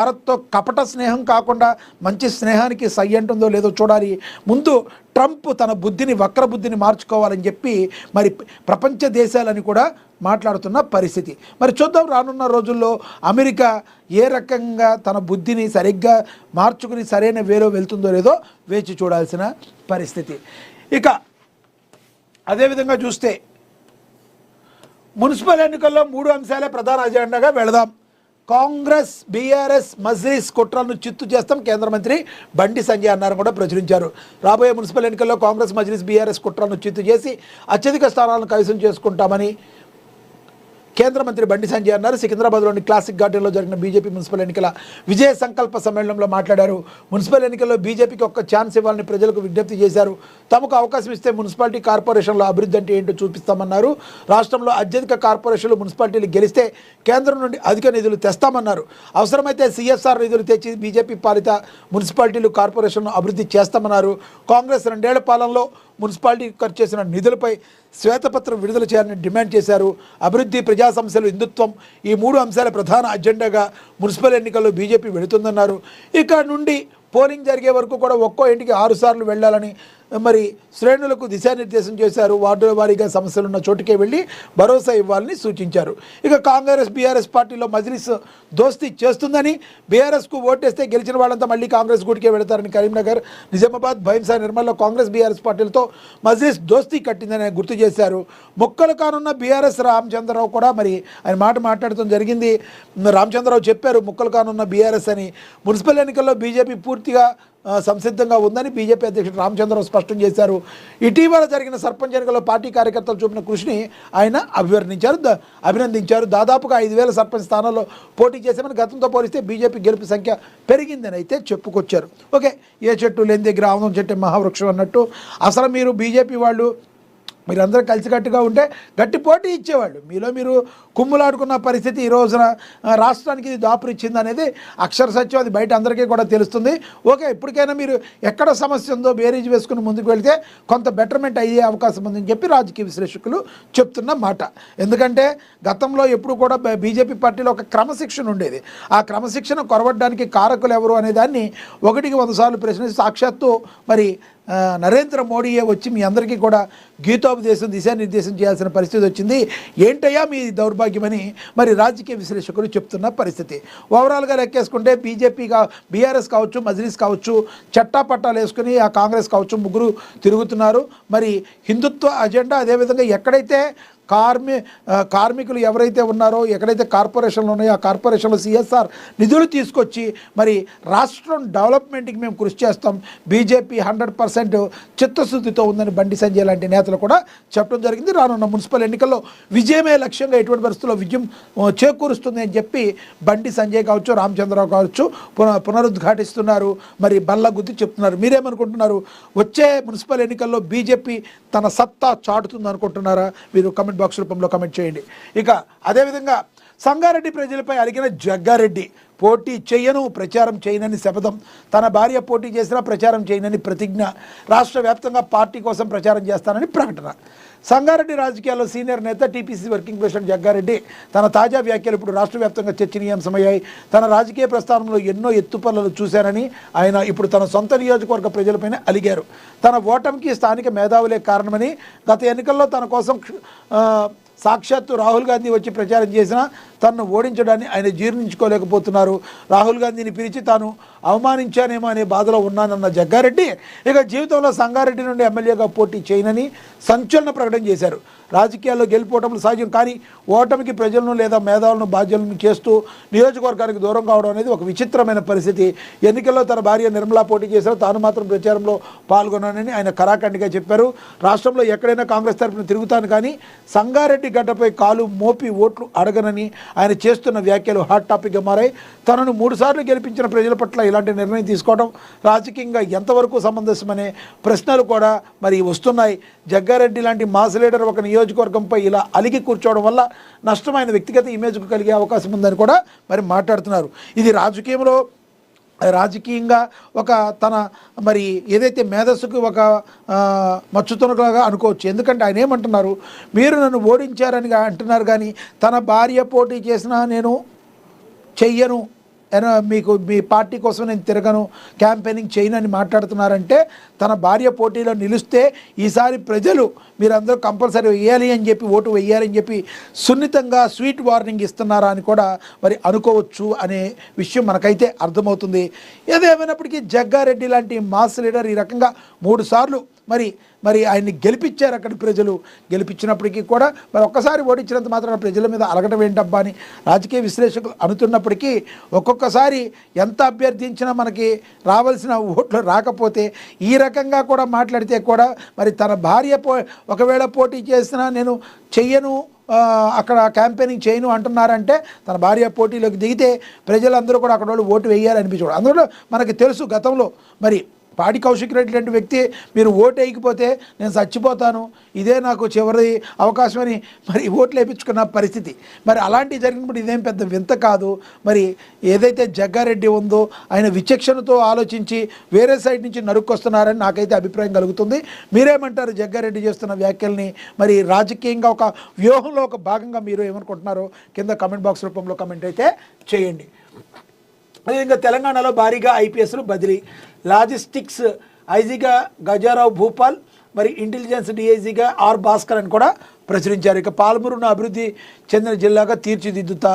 భారత్తో కపట స్నేహం కాకుండా మంచి స్నేహానికి సై అంటుందో లేదో చూడాలి. ముందు ట్రంప్ తన బుద్ధిని వక్ర బుద్ధిని మార్చుకోవాలని చెప్పి మరి ప్రపంచ దేశాలని కూడా మాట్లాడుతున్న పరిస్థితి. మరి చూద్దాం రానున్న రోజుల్లో అమెరికా ఏ రకంగా తన బుద్ధిని సరిగ్గా మార్చుకుని సరైన వేలో వెళ్తుందో లేదో వేచి చూడాల్సిన పరిస్థితి. ఇక అదేవిధంగా చూస్తే మున్సిపల్ ఎన్నికల్లో 3 అంశాలే ప్రధాన అజెండాగా వెళదాం. కాంగ్రెస్ బీఆర్ఎస్ మజ్లిస్ కుట్రలను చిత్తు చేస్తాం కేంద్ర మంత్రి బండి సంజయ్ అన్నారు కూడా ప్రచురించారు. రాబోయే మున్సిపల్ ఎన్నికల్లో కాంగ్రెస్ మజ్లిస్ బీఆర్ఎస్ కుట్రలను చిత్తు చేసి అత్యధిక స్థానాలను కైవసం చేసుకుంటామని కేంద్ర మంత్రి బండి సంజయ్ అన్నారు. సికింద్రాబాద్లోని క్లాసిక్ గార్డెన్లో జరిగిన బీజేపీ మున్సిపల్ ఎన్నికల విజయ సంకల్ప సమ్మేళనంలో మాట్లాడారు. మున్సిపల్ ఎన్నికల్లో బీజేపీకి ఒక్క ఛాన్స్ ఇవ్వాలని ప్రజలకు విజ్ఞప్తి చేశారు. తమకు అవకాశం ఇస్తే మున్సిపాలిటీ కార్పొరేషన్లో అభివృద్ధి అంటే ఏంటో చూపిస్తామన్నారు. రాష్ట్రంలో అత్యధిక కార్పొరేషన్లు మున్సిపాలిటీలు గెలిస్తే కేంద్రం నుండి అధిక నిధులు తెస్తామన్నారు. అవసరమైతే సిఎస్ఆర్ నిధులు తెచ్చి బీజేపీ పాలిత మున్సిపాలిటీలు కార్పొరేషన్ను అభివృద్ధి చేస్తామన్నారు. కాంగ్రెస్ 2 ఏళ్ల పాలనలో మున్సిపాలిటీ ఖర్చు చేసిన నిధులపై శ్వేతపత్రం విడుదల చేయాలని డిమాండ్ చేశారు. అభివృద్ధి, ప్రజా సమస్యలు, హిందుత్వం ఈ 3 అంశాల ప్రధాన అజెండాగా మున్సిపల్ ఎన్నికల్లో బీజేపీ వెళుతుందన్నారు. ఇక్కడ నుండి పోలింగ్ జరిగే వరకు కూడా ఒక్కో ఇంటికి 6 సార్లు వెళ్ళాలని మరి శ్రేణులకు దిశానిర్దేశం చేశారు. వార్డుల వారీగా సమస్యలున్న చోటుకే వెళ్ళి భరోసా ఇవ్వాలని సూచించారు. ఇక కాంగ్రెస్ బీఆర్ఎస్ పార్టీలో మజ్లిస్ దోస్తీ చేస్తుందని, బీఆర్ఎస్కు ఓటేస్తే గెలిచిన వాళ్ళంతా మళ్ళీ కాంగ్రెస్ గూటికే వెళతారని కరీంనగర్, నిజామాబాద్, భైంసా, నిర్మల్లో కాంగ్రెస్ బీఆర్ఎస్ పార్టీలతో మజ్లిస్ దోస్తీ కట్టిందని ఆయన గుర్తు చేశారు. మొక్కలు కానున్న బీఆర్ఎస్ రామచంద్రరావు కూడా మరి ఆయన మాట్లాడటం జరిగింది. రామచంద్రరావు చెప్పారు మొక్కలు కానున్న బీఆర్ఎస్ అని. మున్సిపల్ ఎన్నికల్లో బీజేపీ పూర్తిగా సంసిద్ధంగా ఉందని బీజేపీ అధ్యక్షుడు రామచంద్రరావు స్పష్టం చేశారు. ఇటీవల జరిగిన సర్పంచ్ ఎన్నికల్లో పార్టీ కార్యకర్తలు చూపిన కృషిని ఆయన అభినందించారు. దాదాపుగా 5,000 సర్పంచ్ స్థానాల్లో పోటీ చేశామని, గతంతో పోలిస్తే బీజేపీ గెలుపు సంఖ్య పెరిగిందని అయితే చెప్పుకొచ్చారు. ఓకే, ఏ చెట్టు లేని దగ్గర ఆముదం చెట్టు మహావృక్షం అన్నట్టు అసలు మీరు బీజేపీ వాళ్ళు మీరందరూ కలిసికట్టుగా ఉంటే గట్టి పోటీ ఇచ్చేవాళ్ళు. మీలో మీరు కుమ్ములాడుకున్న పరిస్థితి ఈ రోజున రాష్ట్రానికి ఇది దాపురు ఇచ్చింది అనేది అక్షర సత్యం. అది బయట అందరికీ కూడా తెలుస్తుంది. ఓకే, ఇప్పటికైనా మీరు ఎక్కడ సమస్య ఉందో బేరీజ్ వేసుకుని ముందుకు వెళితే కొంత బెటర్మెంట్ అయ్యే అవకాశం ఉందని చెప్పి రాజకీయ విశ్లేషకులు చెప్తున్న మాట. ఎందుకంటే గతంలో ఎప్పుడు కూడా బీజేపీ పార్టీలో ఒక క్రమశిక్షణ ఉండేది. ఆ క్రమశిక్షణ కొరవడానికి కారకులు ఎవరు అనే దాన్ని 1కి 100 సార్లు ప్రశ్నించి సాక్షాత్తు మరి నరేంద్ర మోడీయే వచ్చి మీ అందరికీ కూడా గీతోపదేశం, దిశానిర్దేశం చేయాల్సిన పరిస్థితి వచ్చింది. ఏంటయ్యా మీ దౌర్భాగ్యమని మరి రాజకీయ విశ్లేషకులు చెప్తున్న పరిస్థితి. ఓవరాల్గా లెక్కేసుకుంటే బీఆర్ఎస్ కావచ్చు, మజ్లిస్ కావచ్చు, చట్టాపట్టాలు వేసుకుని ఆ కాంగ్రెస్ కావచ్చు, ముగ్గురు తిరుగుతున్నారు. మరి హిందుత్వ అజెండా, అదేవిధంగా ఎక్కడైతే కార్మికులు ఎవరైతే ఉన్నారో, ఎక్కడైతే కార్పొరేషన్లు ఉన్నాయో ఆ కార్పొరేషన్లో సిఎస్ఆర్ నిధులు తీసుకొచ్చి మరి రాష్ట్రం డెవలప్మెంట్కి మేము కృషి చేస్తాం, బీజేపీ 100% చిత్తశుద్ధితో ఉందని బండి సంజయ్ లాంటి నేతలు కూడా చెప్పడం జరిగింది. రానున్న మున్సిపల్ ఎన్నికల్లో విజయమే లక్ష్యంగా ఎటువంటి పరిస్థితుల్లో విజయం చేకూరుస్తుంది అని చెప్పి బండి సంజయ్ కావచ్చు, రామచంద్రరావు కావచ్చు పునరుద్ఘాటిస్తున్నారు. మరి బల్లగుద్ది చెప్తున్నారు. మీరేమనుకుంటున్నారు? వచ్చే మున్సిపల్ ఎన్నికల్లో బీజేపీ తన సత్తా చాటుతుంది అనుకుంటున్నారా? మీరు కమెంట్ బాక్స్ రూపంలో కమెంట్ చేయండి. ఇక అదేవిధంగా సంగారెడ్డి ప్రజలపై అలిగిన జగ్గారెడ్డి పోటీ చేయను, ప్రచారం చేయనని శపథం. తన భార్య పోటీ చేసినా ప్రచారం చేయనని ప్రతిజ్ఞ. రాష్ట్ర వ్యాప్తంగా పార్టీ కోసం ప్రచారం చేస్తానని ప్రకటన. సంగారెడ్డి రాజకీయాల్లో సీనియర్ నేత టీపీసీ వర్కింగ్ ప్రెసిడెంట్ జగ్గారెడ్డి తన తాజా వ్యాఖ్యలు ఇప్పుడు రాష్ట్ర వ్యాప్తంగా చర్చనీయాంశమయ్యాయి. తన రాజకీయ ప్రస్థానంలో ఎన్నో ఎత్తుపల్లలు చూశానని ఆయన ఇప్పుడు తన సొంత నియోజకవర్గ ప్రజలపైన అలిగారు. తన ఓటమికి స్థానిక మేధావులే కారణమని, గత ఎన్నికల్లో తన కోసం సాక్షాత్తు రాహుల్ గాంధీ వచ్చి ప్రచారం చేసినా తనను ఓడించడాన్ని ఆయన జీర్ణించుకోలేకపోతున్నారు. రాహుల్ గాంధీని పిలిచి తాను అవమానించానేమో అనే బాధలో ఉన్నానన్న జగ్గారెడ్డి ఇక జీవితంలో సంగారెడ్డి నుండి ఎమ్మెల్యేగా పోటీ చేయనని సంచలన ప్రకటన చేశారు. రాజకీయాల్లో గెలుపోవటంలో సహజం, కానీ ఓటమికి ప్రజలను లేదా మేధావులను బాధ్యులను చేస్తూ నియోజకవర్గానికి దూరం కావడం అనేది ఒక విచిత్రమైన పరిస్థితి. ఎన్నికల్లో తన భార్య నిర్మలా పోటీ చేశారు, తాను మాత్రం ప్రచారంలో పాల్గొన్నానని ఆయన కరాఖండిగా చెప్పారు. రాష్ట్రంలో ఎక్కడైనా కాంగ్రెస్ తరఫున తిరుగుతాను, కానీ సంగారెడ్డి గడ్డపై కాలు మోపి ఓట్లు అడగనని ఆయన చేస్తున్న వ్యాఖ్యలు హాట్ టాపిక్గా మారాయి. తనను 3 సార్లు గెలిపించిన ప్రజల పట్ల ఇలాంటి నిర్ణయం తీసుకోవడం రాజకీయంగా ఎంతవరకు సమంజసమనే ప్రశ్నలు కూడా మరి వస్తున్నాయి. జగ్గారెడ్డి లాంటి మాస్ లీడర్ ఒక నియోజకవర్గంపై ఇలా అలిగి కూర్చోవడం వల్ల నష్టమైన వ్యక్తిగత ఇమేజ్కు కలిగే అవకాశం ఉందని కూడా మరి మాట్లాడుతున్నారు. ఇది రాజకీయంగా ఒక తన మరి ఏదైతే మేధస్సుకు ఒక మచ్చుతునగా అనుకోవచ్చు. ఎందుకంటే ఆయన ఏమంటున్నారు, మీరు నన్ను ఓడించారని అంటున్నారు, కానీ తన భార్య పోటీ చేసినా నేను చెయ్యను, మీకు మీ పార్టీ కోసం నేను తిరగను, క్యాంపెయినింగ్ చేయను అని మాట్లాడుతున్నారంటే తన భార్య పోటీలో నిలిస్తే ఈసారి ప్రజలు మీరందరూ కంపల్సరీ వేయాలి అని చెప్పి ఓటు వేయాలని చెప్పి సున్నితంగా స్వీట్ వార్నింగ్ ఇస్తున్నారా అని కూడా మరి అనుకోవచ్చు అనే విషయం మనకైతే అర్థమవుతుంది. ఏదేమైనప్పటికీ జగ్గారెడ్డి లాంటి మాస్ లీడర్ ఈ రకంగా 3 సార్లు మరి ఆయన్ని గెలిపించారు అక్కడి ప్రజలు. గెలిపించినప్పటికీ కూడా మరి ఒక్కసారి ఓడించినంత మాత్రాన ప్రజల మీద అలగటం ఏంటబ్బా అని రాజకీయ విశ్లేషకులు అనుతున్నప్పటికీ ఒక్కొక్కసారి ఎంత అభ్యర్థించినా మనకి రావాల్సిన ఓట్లు రాకపోతే ఈ రకంగా కూడా మాట్లాడితే కూడా మరి తన భార్య ఒకవేళ పోటీ చేసినా నేను చెయ్యను, అక్కడ క్యాంపెయినింగ్ చేయను అంటున్నారంటే తన భార్య పోటీలోకి దిగితే ప్రజలందరూ కూడా అక్కడ వాళ్ళు ఓటు వేయాలనిపించకూడదు. అందులో మనకి తెలుసు గతంలో మరి పాడి కౌశిక్ రెడ్డి లాంటి వ్యక్తి మీరు ఓటు వేయకపోతే నేను చచ్చిపోతాను, ఇదే నాకు చివరి అవకాశం అని మరి ఓట్లు వేయించుకున్న పరిస్థితి. మరి అలాంటివి జరిగినప్పుడు ఇదేం పెద్ద వింత కాదు. మరి ఏదైతే జగ్గారెడ్డి ఉందో ఆయన విచక్షణతో ఆలోచించి వేరే సైడ్ నుంచి నరుక్కొస్తున్నారని నాకైతే అభిప్రాయం కలుగుతుంది. మీరేమంటారు జగ్గారెడ్డి చేస్తున్న వ్యాఖ్యల్ని? మరి రాజకీయంగా ఒక వ్యూహంలో ఒక భాగంగా మీరు ఏమనుకుంటున్నారో కింద కమెంట్ బాక్స్ రూపంలో కమెంట్ అయితే చేయండి. అదేవిధంగా తెలంగాణలో భారీగా ఐపీఎస్లు బదిలీ, లాజిస్టిక్స్ ఐజీగా గజారావు భూపాల్, మరి ఇంటెలిజెన్స్ డిఐజీగా ఆర్ భాస్కర్ అని కూడా ప్రచురించారు. ఇక పాలమూరును అభివృద్ధి చెందిన జిల్లాగా తీర్చిదిద్దుతా